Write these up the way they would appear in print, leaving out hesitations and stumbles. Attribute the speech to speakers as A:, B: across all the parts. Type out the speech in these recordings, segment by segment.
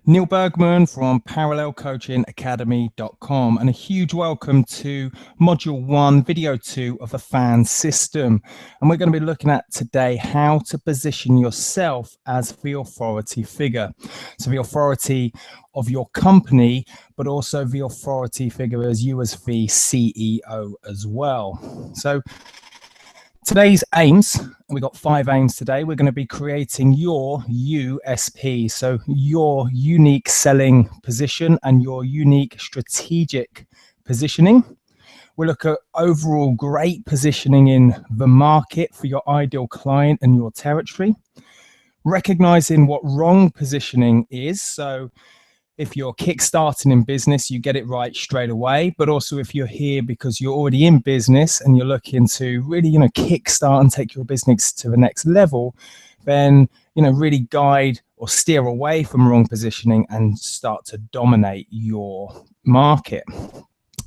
A: Neil Bergman from parallelcoachingacademy.com, and a huge welcome to Module 1, Video 2 of the FAN system. And we're going to be looking at today how to position yourself as the authority figure. So the authority of your company, but also the authority figure as you as the CEO as well. So today's aims, we've got 5 aims today. We're going to be creating your USP, so your unique selling position and your unique strategic positioning. We'll look at overall great positioning in the market for your ideal client and your territory. Recognizing what wrong positioning is, so if you're kickstarting in business, you get it right straight away. But also if you're here because you're already in business and you're looking to really, kickstart and take your business to the next level, then, really guide or steer away from wrong positioning and start to dominate your market.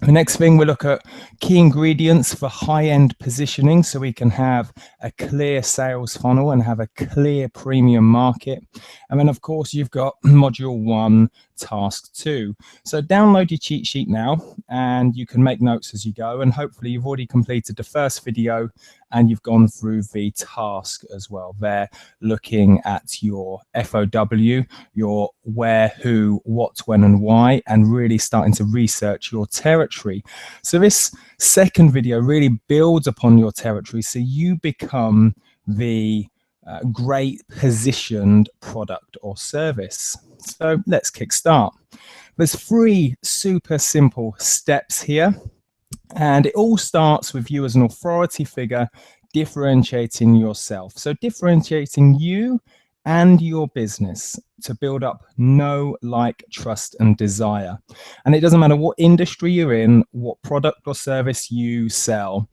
A: The next thing, we'll look at key ingredients for high-end positioning so we can have a clear sales funnel and have a clear premium market. And then, of course, you've got Module 1, Task 2. So download your cheat sheet now and you can make notes as you go. And hopefully you've already completed the first video and you've gone through the task as well. There, looking at your FOW, your where, who, what, when, and why, and really starting to research your territory. So this second video really builds upon your territory so you become the great positioned product or service. So let's kickstart. There's 3 super simple steps here. And it all starts with you as an authority figure differentiating yourself. So differentiating you and your business to build up know, like, trust, and desire. And it doesn't matter what industry you're in, what product or service you sell.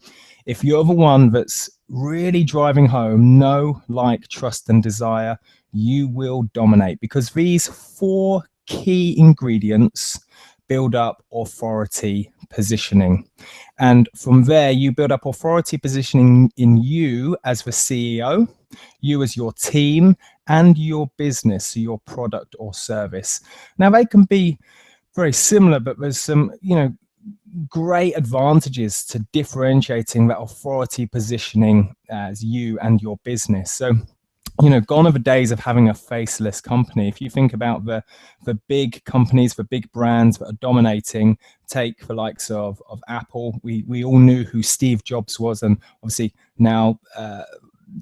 A: If you're the one that's really driving home know, like, trust, and desire, you will dominate, because these 4 key ingredients build up authority positioning. And from there, you build up authority positioning in you as the CEO, you as your team, and your business, so your product or service. Now, they can be very similar, but there's some, great advantages to differentiating that authority positioning as you and your business. So, gone are the days of having a faceless company. If you think about the big companies, the big brands that are dominating, take the likes of Apple. We all knew who Steve Jobs was, and obviously now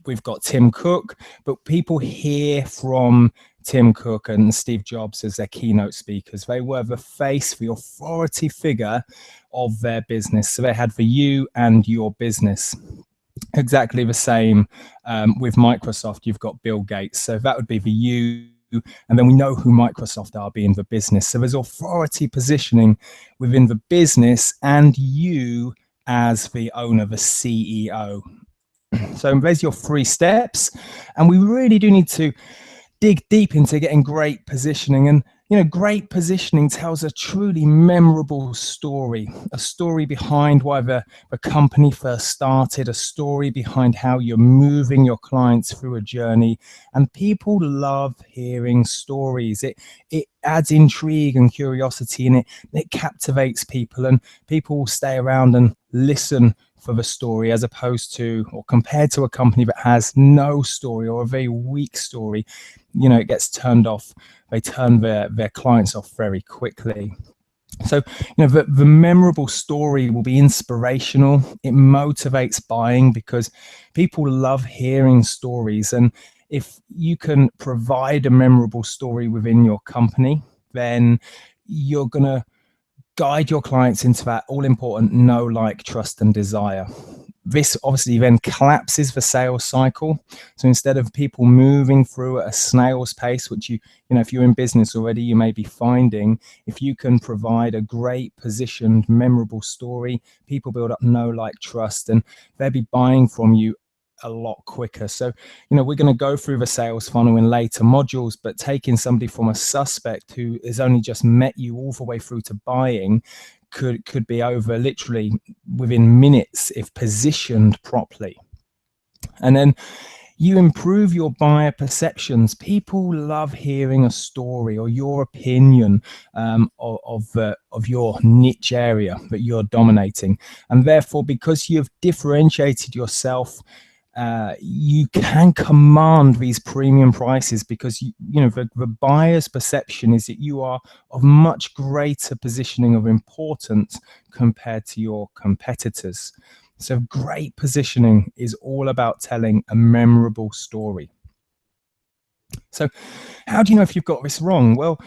A: we've got Tim Cook, but people hear from Tim Cook and Steve Jobs as their keynote speakers. They were the face, the authority figure of their business. So they had for you and your business. Exactly the same with Microsoft. You've got Bill Gates. So that would be the you. And then we know who Microsoft are, being the business. So there's authority positioning within the business and you as the owner, the CEO. So there's your 3 steps. And we really do need to dig deep into getting great positioning. And great positioning tells a truly memorable story, a story behind why the company first started, a story behind how you're moving your clients through a journey. And people love hearing stories. It adds intrigue and curiosity, and it captivates people, and people will stay around and listen for the story, as opposed to, or compared to, a company that has no story or a very weak story. It gets turned off. They turn their clients off very quickly. So, the memorable story will be inspirational. It motivates buying because people love hearing stories. And if you can provide a memorable story within your company, then you're going to guide your clients into that all-important know, like, trust, and desire. This obviously then collapses the sales cycle. So instead of people moving through at a snail's pace, which if you're in business already, you may be finding, if you can provide a great positioned, memorable story, people build up know, like, trust, and they'll be buying from you a lot quicker. So, we're going to go through the sales funnel in later modules, but taking somebody from a suspect who has only just met you all the way through to buying could be over literally within minutes if positioned properly. And then You improve your buyer perceptions. People love hearing a story or your opinion of your niche area that you're dominating. And therefore, because you've differentiated yourself, you can command these premium prices, because the buyer's perception is that you are of much greater positioning of importance compared to your competitors. So great positioning is all about telling a memorable story. So how do you know if you've got this wrong? Well,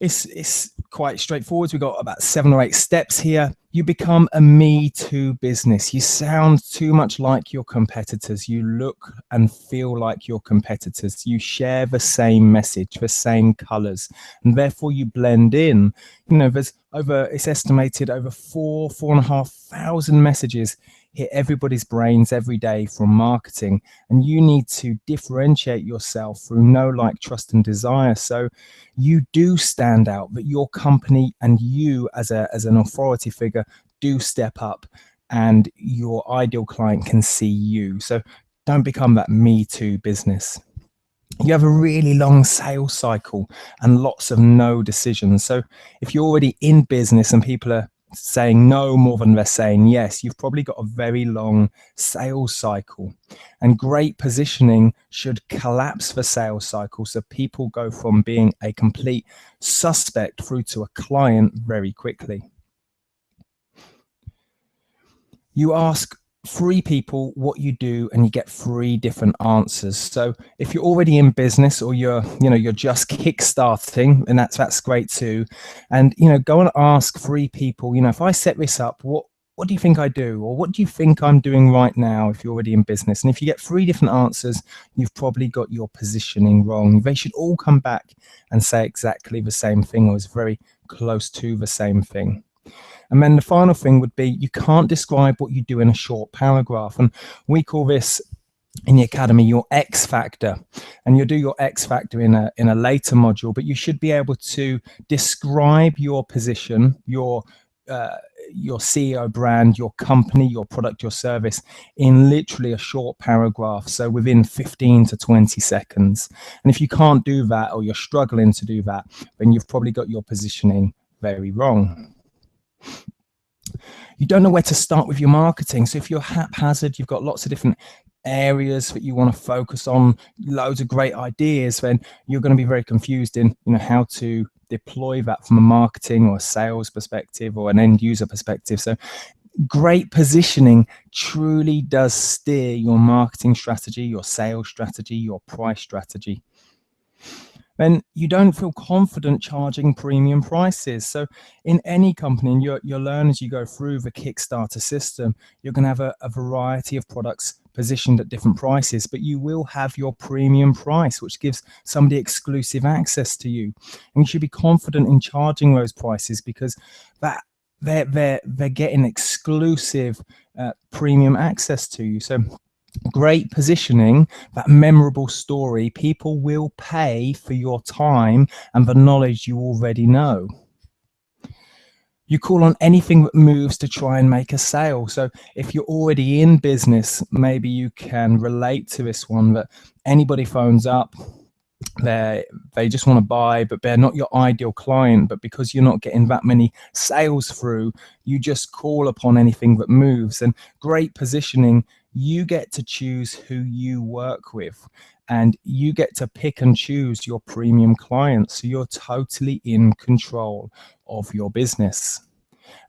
A: it's quite straightforward. We've got about 7 or 8 steps here. You become a me too business. You sound too much like your competitors. You look and feel like your competitors. You share the same message, the same colors, and therefore you blend in. There's it's estimated over 4,500 messages hit everybody's brains every day from marketing, and you need to differentiate yourself through know, like, trust and desire, so you do stand out, that your company and you as an authority figure do step up, and your ideal client can see you. So don't become that me too business. You have a really long sales cycle and lots of no decisions. So if you're already in business and people are saying no more than they're saying yes, you've probably got a very long sales cycle. And great positioning should collapse the sales cycle, so people go from being a complete suspect through to a client very quickly. You ask 3 people what you do and you get 3 different answers. So if you're already in business, or you're just kickstarting, and that's great too. And go and ask 3 people, if I set this up, what do you think I do? Or what do you think I'm doing right now, if you're already in business? And if you get 3 different answers, you've probably got your positioning wrong. They should all come back and say exactly the same thing, or is very close to the same thing. And then the final thing would be, you can't describe what you do in a short paragraph. And we call this in the academy your X factor. And you'll do your X factor in a later module, but you should be able to describe your position, your CEO brand, your company, your product, your service in literally a short paragraph, so within 15 to 20 seconds. And if you can't do that, or you're struggling to do that, then you've probably got your positioning very wrong. You don't know where to start with your marketing. So if you're haphazard, you've got lots of different areas that you want to focus on, loads of great ideas, then you're going to be very confused in how to deploy that from a marketing or a sales perspective or an end user perspective. So great positioning truly does steer your marketing strategy, your sales strategy, your price strategy. Then you don't feel confident charging premium prices. So in any company, and you'll learn as you go through the Kickstarter system, you're going to have a variety of products positioned at different prices, but you will have your premium price, which gives somebody exclusive access to you. And you should be confident in charging those prices, because that they're getting exclusive premium access to you. So great positioning, that memorable story, people will pay for your time and the knowledge you already know. You call on anything that moves to try and make a sale. So if you're already in business, maybe you can relate to this one, that anybody phones up, they just want to buy, but they're not your ideal client. But because you're not getting that many sales through, you just call upon anything that moves. And great positioning, you get to choose who you work with, and you get to pick and choose your premium clients. So you're totally in control of your business.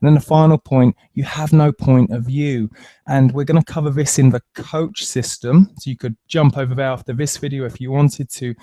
A: And then the final point, you have no point of view. And we're going to cover this in the coach system. So you could jump over there after this video if you wanted to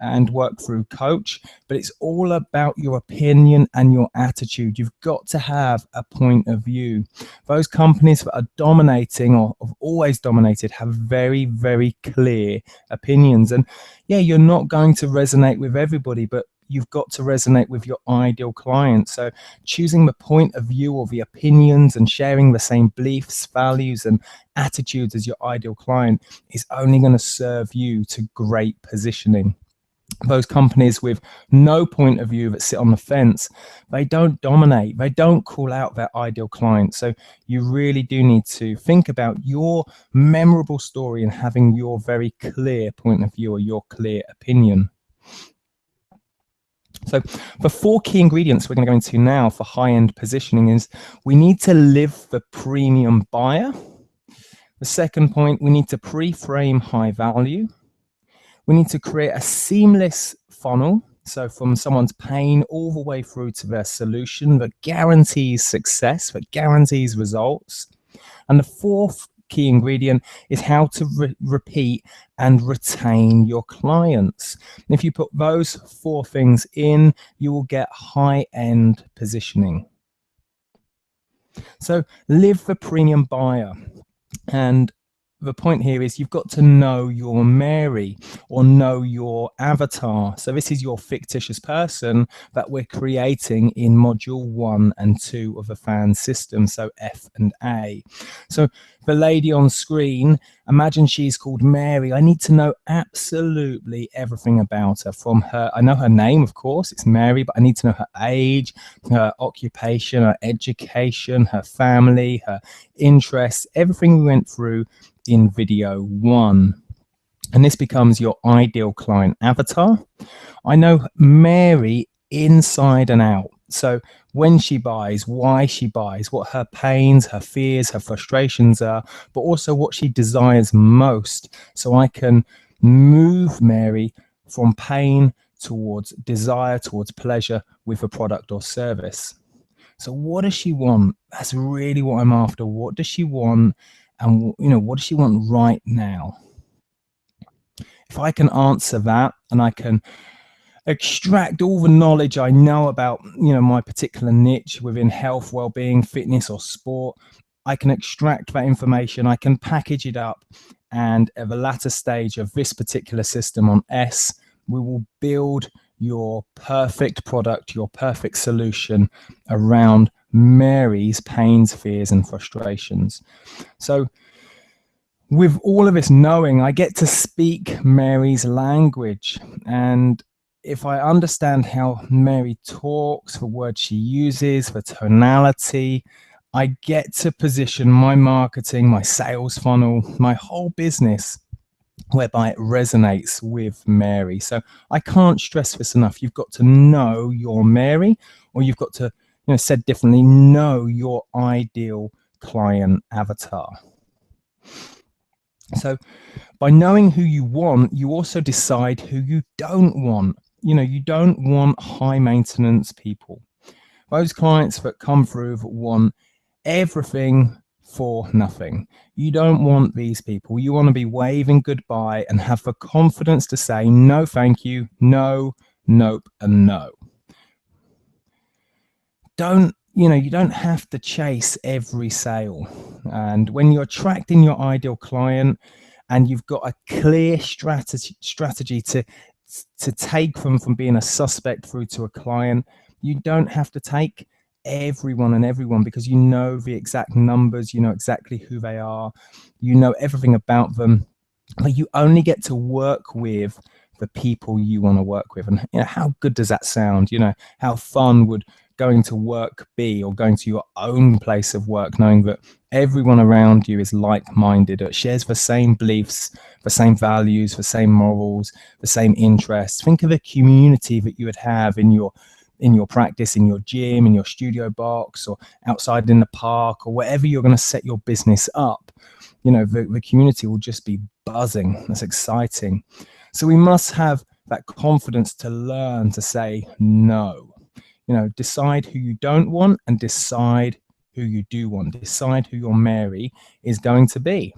A: and work through coach. But it's all about your opinion and your attitude. You've got to have a point of view. Those companies that are dominating or have always dominated have very, very clear opinions. And yeah, you're not going to resonate with everybody, but you've got to resonate with your ideal client. So choosing the point of view or the opinions and sharing the same beliefs, values, and attitudes as your ideal client is only going to serve you to great positioning. those companies with no point of view that sit on the fence, they don't dominate, they don't call out their ideal client. So you really do need to think about your memorable story and having your very clear point of view or your clear opinion. So the 4 key ingredients we're going to go into now for high-end positioning is we need to live the premium buyer. The second point, we need to pre-frame high value. We need to create a seamless funnel, so from someone's pain all the way through to their solution that guarantees success, that guarantees results. And the fourth key ingredient is how to repeat and retain your clients. And if you put those 4 things in, you will get high-end positioning. So live the premium buyer. And the point here is you've got to know your Mary or know your avatar. So this is your fictitious person that we're creating in module 1 and 2 of the FAN system, so F and A. So the lady on screen, imagine she's called Mary. I need to know absolutely everything about her. From her, I know her name, of course, it's Mary, but I need to know her age, her occupation, her education, her family, her interests, everything we went through in video 1. And this becomes your ideal client avatar. I know Mary inside and out. So when she buys, why she buys, what her pains, her fears, her frustrations are, but also what she desires most. So I can move Mary from pain towards desire, towards pleasure with a product or service. So what does she want? That's really what I'm after. What does she want? And what does she want right now? If I can answer that and I can extract all the knowledge I know about my particular niche within health, well-being, fitness or sport, I can extract that information, I can package it up, and at the latter stage of this particular system on S, we will build your perfect product, your perfect solution around Mary's pains, fears and frustrations. So with all of this knowing, I get to speak Mary's language. And if I understand how Mary talks, the words she uses, the tonality, I get to position my marketing, my sales funnel, my whole business whereby it resonates with Mary. So I can't stress this enough. You've got to know your Mary, or you've got to, said differently, know your ideal client avatar. So by knowing who you want, you also decide who you don't want. You don't want high maintenance people. Those clients that come through that want everything for nothing. You don't want these people. You want to be waving goodbye and have the confidence to say no, thank you, no, nope, and no. You don't have to chase every sale. And when you're attracting your ideal client and you've got a clear strategy to take them from being a suspect through to a client, you don't have to take everyone because you know the exact numbers, you know exactly who they are, you know everything about them, but you only get to work with the people you want to work with. And how good does that sound? How fun would going to work be, or going to your own place of work knowing that everyone around you is like-minded, or shares the same beliefs, the same values, the same morals, the same interests. Think of a community that you would have in your practice, in your gym, in your studio box, or outside in the park, or wherever you're going to set your business up. The community will just be buzzing. That's exciting. So we must have that confidence to learn to say no. Decide who you don't want and decide who you do want. Decide who your Mary is going to be.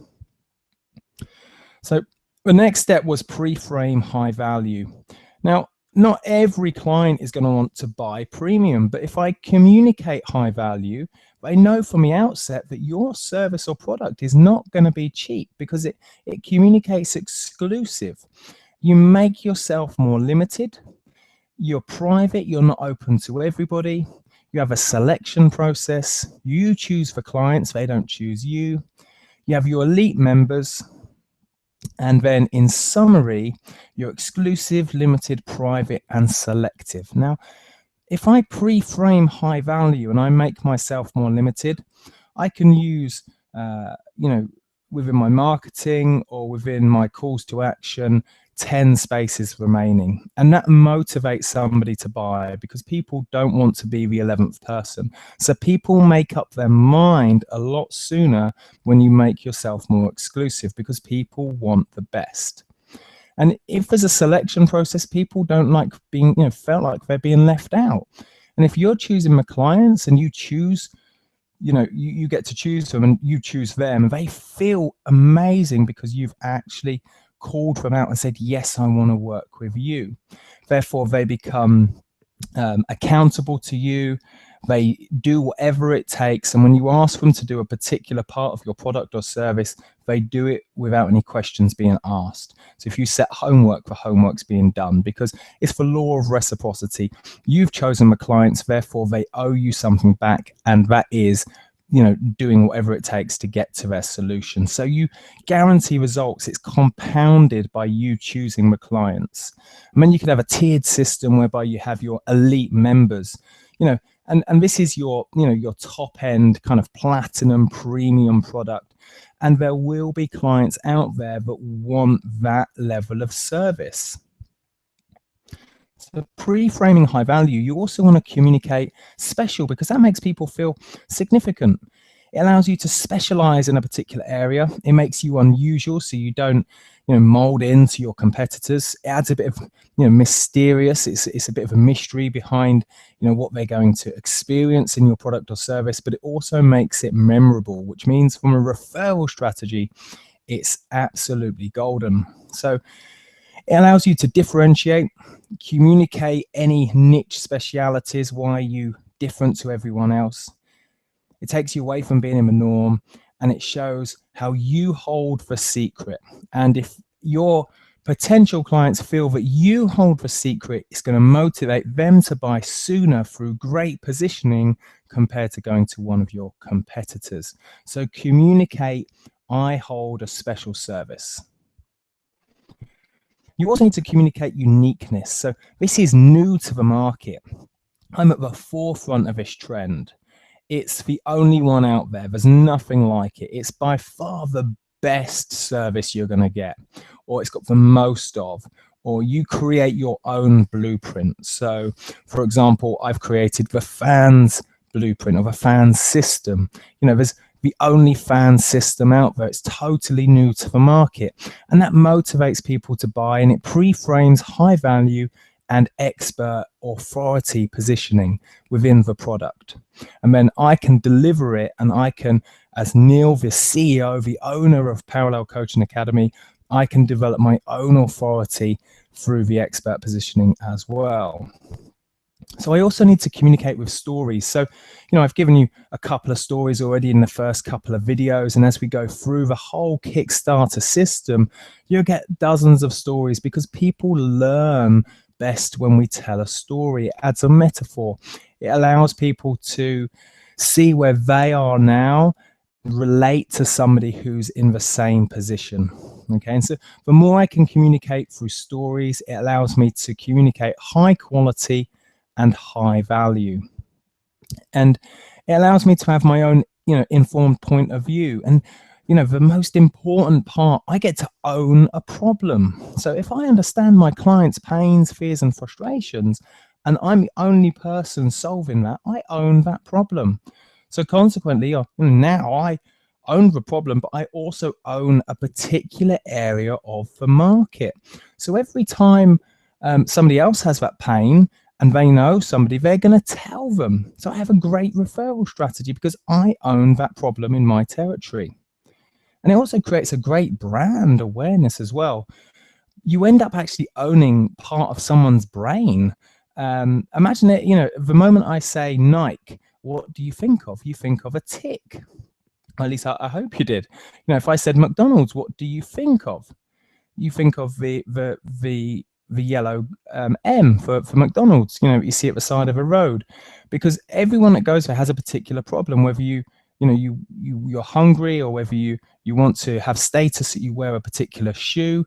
A: So the next step was pre-frame high value. Now, not every client is going to want to buy premium, but if I communicate high value, they know from the outset that your service or product is not going to be cheap, because it communicates exclusive. You make yourself more limited. You're private. You're not open to everybody. You have a selection process. You choose the clients. They don't choose you. You have your elite members. And then in summary, you're exclusive, limited, private, and selective. Now, if I pre-frame high value and I make myself more limited, I can use, within my marketing or within my calls to action, 10 spaces remaining. And that motivates somebody to buy because people don't want to be the 11th person. So people make up their mind a lot sooner when you make yourself more exclusive because people want the best. And if there's a selection process, people don't like being, felt like they're being left out. And if you're choosing the clients and you choose, you get to choose them and you choose them, they feel amazing because you've actually called them out and said, yes, I want to work with you. Therefore, they become accountable to you. They do whatever it takes. And when you ask them to do a particular part of your product or service, they do it without any questions being asked. So if you set homework, the homework's being done because it's the law of reciprocity. You've chosen the clients, therefore they owe you something back. And that is, doing whatever it takes to get to their solution. So you guarantee results. It's compounded by you choosing the clients. And then you could have a tiered system whereby you have your elite members, and this is your, your top end kind of platinum premium product. And there will be clients out there that want that level of service. So pre-framing high value, you also want to communicate special because that makes people feel significant. It allows you to specialize in a particular area. It makes you unusual, so you don't, mold into your competitors. It adds a bit of, mysterious. It's a bit of a mystery behind, what they're going to experience in your product or service, but it also makes it memorable, which means from a referral strategy, it's absolutely golden. So it allows you to differentiate, communicate any niche specialities, why you different to everyone else. It takes you away from being in the norm, and it shows how you hold the secret. And if your potential clients feel that you hold the secret, it's going to motivate them to buy sooner through great positioning compared to going to one of your competitors. So communicate, I hold a special service. You also need to communicate uniqueness. So this is new to the market. I'm at the forefront of this trend. It's the only one out there. There's nothing like it. It's by far the best service you're going to get, or it's got the most of, or you create your own blueprint. So, for example, I've created the fans blueprint of a fan system. There's the only fan system out there. It's totally new to the market, and that motivates people to buy, and it pre-frames high value and expert authority positioning within the product. And then I can deliver it, and I can, as Neil, the CEO, the owner of Parallel Coaching Academy, I can develop my own authority through the expert positioning as well. So I also need to communicate with stories. So, I've given you a couple of stories already in the first couple of videos. And as we go through the whole Kickstarter system, you'll get dozens of stories because people learn best when we tell a story. It adds a metaphor. It allows people to see where they are now, relate to somebody who's in the same position. Okay, and so the more I can communicate through stories, it allows me to communicate high quality and high value. And it allows me to have my own, informed point of view. And the most important part, I get to own a problem. So if I understand my client's pains, fears, and frustrations, and I'm the only person solving that, I own that problem. So consequently, now I own the problem, but I also own a particular area of the market. So every time somebody else has that pain, and they know somebody, they're going to tell them. So I have a great referral strategy because I own that problem in my territory. And it also creates a great brand awareness as well. You end up actually owning part of someone's brain. Imagine it, the moment I say Nike, what do you think of? You think of a tick. At least I hope you did. If I said McDonald's, what do you think of? You think of the yellow M for McDonald's. You see at the side of a road, because everyone that goes there has a particular problem, whether you you're hungry, or whether you want to have status that you wear a particular shoe.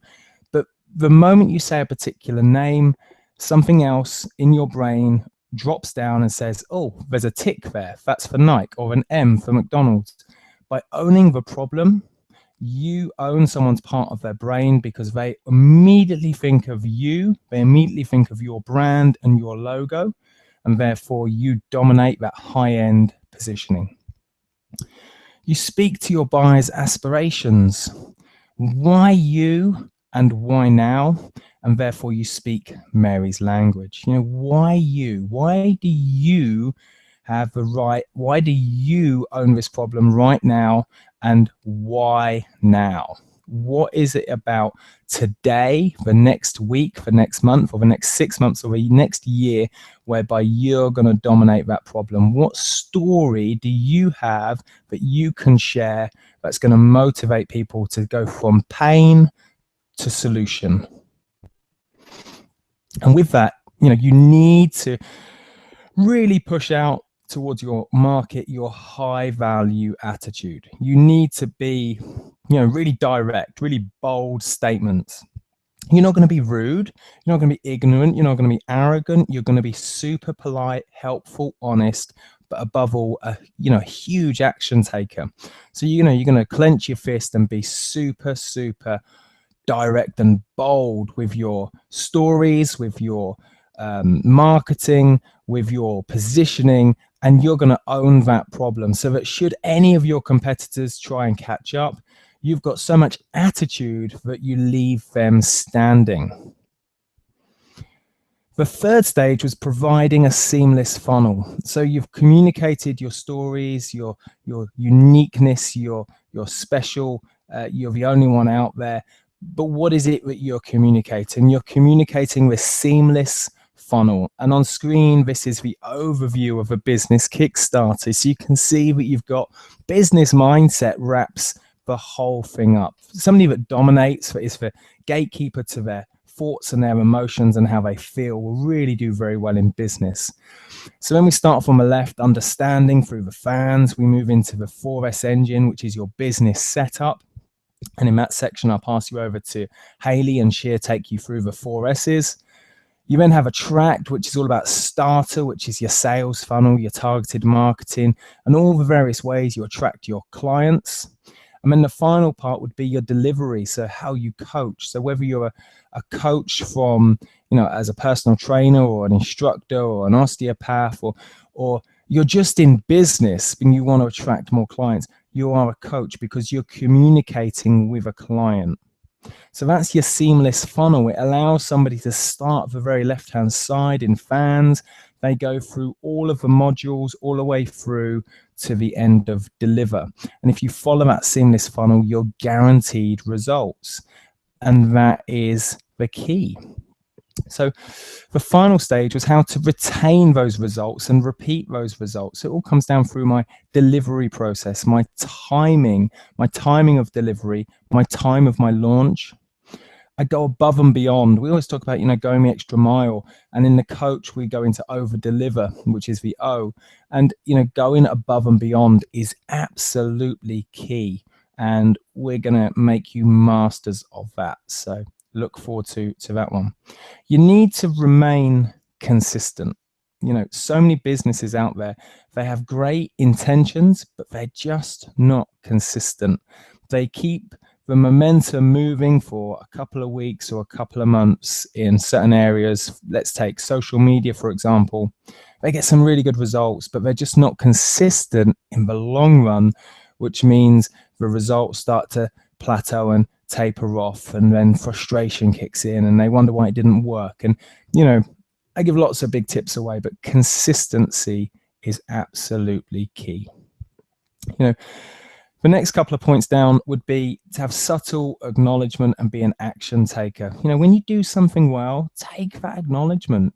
A: But the moment you say a particular name, something else in your brain drops down and says, oh, there's a tick there, that's for Nike, or an M for McDonald's. By owning the problem, you own someone's part of their brain, because they immediately think of you, they immediately think of your brand and your logo, and therefore you dominate that high-end positioning. You speak to your buyer's aspirations. Why you and why now? And therefore you speak Mary's language. Why you? Why do you have the right? Why do you own this problem right now? And why now? What is it about today, the next week, the next month, or the next 6 months, or the next year, whereby you're going to dominate that problem? What story do you have that you can share that's going to motivate people to go from pain to solution? And with that, you need to really push out towards your market, your high value attitude. You need to be, really direct, really bold statements. You're not going to be rude. You're not going to be ignorant. You're not going to be arrogant. You're going to be super polite, helpful, honest, but above all, a huge action taker. So, you're going to clench your fist and be super, super direct and bold with your stories, with your marketing, with your positioning, and you're going to own that problem, so that should any of your competitors try and catch up, you've got so much attitude that you leave them standing. The third stage was providing a seamless funnel. So you've communicated your stories, your uniqueness, your special, you're the only one out there. But what is it that you're communicating? You're communicating this seamless funnel. And on screen, this is the overview of a business Kickstarter. So you can see that you've got business mindset wraps the whole thing up. Somebody that dominates, that is the gatekeeper to their thoughts and their emotions and how they feel, will really do very well in business. So when we start from the left, understanding through the fans, we move into the 4S engine, which is your business setup. And in that section, I'll pass you over to Hayley, and she'll take you through the 4S's. You then have Attract, which is all about starter, which is your sales funnel, your targeted marketing, and all the various ways you attract your clients. And then the final part would be your delivery, so how you coach. So whether you're a coach from, as a personal trainer or an instructor or an osteopath, or you're just in business and you want to attract more clients, you are a coach because you're communicating with a client. So that's your seamless funnel. It allows somebody to start at the very left-hand side in fans. They go through all of the modules all the way through to the end of deliver. And if you follow that seamless funnel, you're guaranteed results. And that is the key. So the final stage was how to retain those results and repeat those results. So it all comes down through my delivery process, my timing of delivery, my time of my launch. I go above and beyond. We always talk about, going the extra mile. And in the coach, we go into over deliver, which is the O. And, going above and beyond is absolutely key. And we're going to make you masters of that. So look forward to that one. You need to remain consistent. So many businesses out there, they have great intentions, but they're just not consistent. They keep the momentum moving for a couple of weeks or a couple of months in certain areas. Let's take social media, for example. They get some really good results, but they're just not consistent in the long run, which means the results start to plateau and taper off, and then frustration kicks in and they wonder why it didn't work. And I give lots of big tips away, but consistency is absolutely key. The next couple of points down would be to have subtle acknowledgement and be an action taker. When you do something well, take that acknowledgement,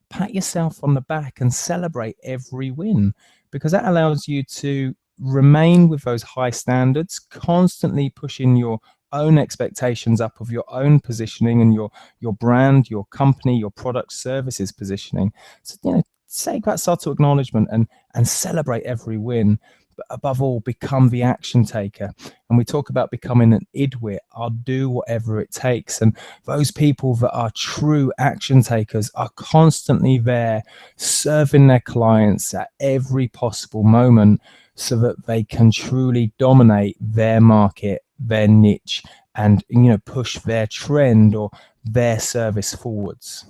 A: pat yourself on the back and celebrate every win, because that allows you to remain with those high standards, constantly pushing your own expectations up of your own positioning and your brand, your company, your product, services positioning. So, take that subtle acknowledgement and celebrate every win. but above all, become the action taker. And we talk about becoming an idwit. I'll do whatever it takes. And those people that are true action takers are constantly there serving their clients at every possible moment so that they can truly dominate their market, their niche, and push their trend or their service forwards.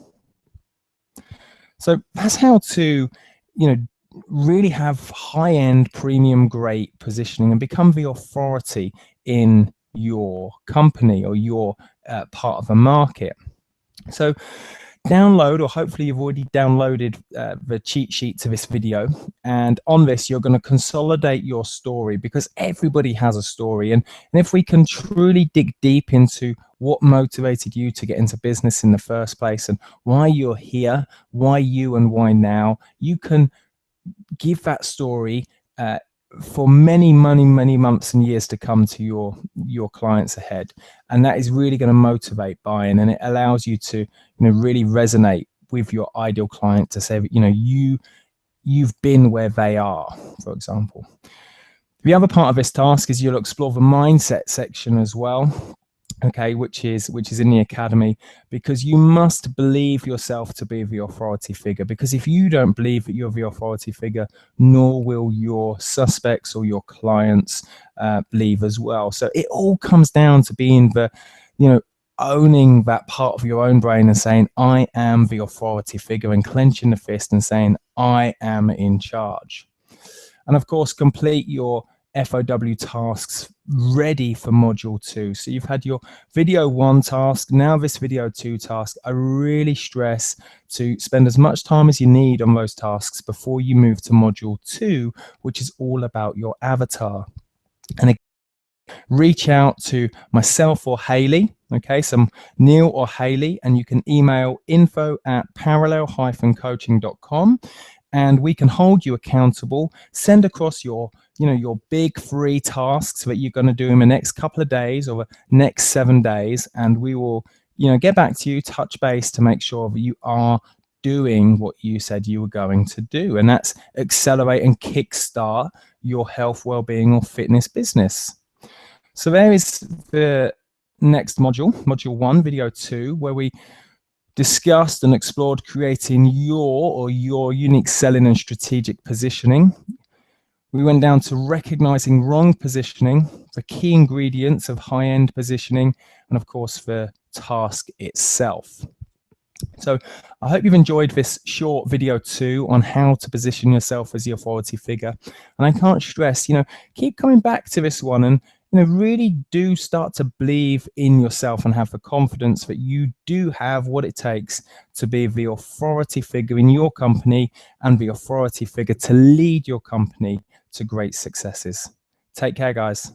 A: So that's how to really have high-end premium great positioning and become the authority in your company or your part of the market. So download, or hopefully you've already downloaded the cheat sheet to this video, and on this you're going to consolidate your story, because everybody has a story, and if we can truly dig deep into what motivated you to get into business in the first place and why you're here, why you and why now, you can give that story for many months and years to come to your clients ahead. And that is really going to motivate buying, and it allows you to really resonate with your ideal client, to say that you've been where they are, for example. The other part of this task is you'll explore the mindset section as well, okay, which is in the academy, because you must believe yourself to be the authority figure. Because if you don't believe that you're the authority figure, nor will your suspects or your clients believe as well. So it all comes down to being the owning that part of your own brain and saying, I am the authority figure, and clenching the fist and saying, I am in charge. And of course, complete your FOW tasks ready for module 2. So you've had your video 1 task, now this video 2 task. I really stress to spend as much time as you need on those tasks before you move to module 2, which is all about your avatar. And again, reach out to myself or Haley, okay, so Neil or Haley, and you can email info@parallel-coaching.com, and we can hold you accountable. Send across your your big 3 tasks that you're going to do in the next couple of days or the next 7 days, and we will get back to you, touch base to make sure that you are doing what you said you were going to do, and that's accelerate and kickstart your health, well-being, or fitness business. So there is the next module, module 1, video 2, where we discussed and explored creating your unique selling and strategic positioning. We went down to recognizing wrong positioning, the key ingredients of high-end positioning, and of course the task itself. So I hope you've enjoyed this short video 2 on how to position yourself as the authority figure. And I can't stress, keep coming back to this one, and really do start to believe in yourself and have the confidence that you do have what it takes to be the authority figure in your company and the authority figure to lead your company to great successes. Take care, guys.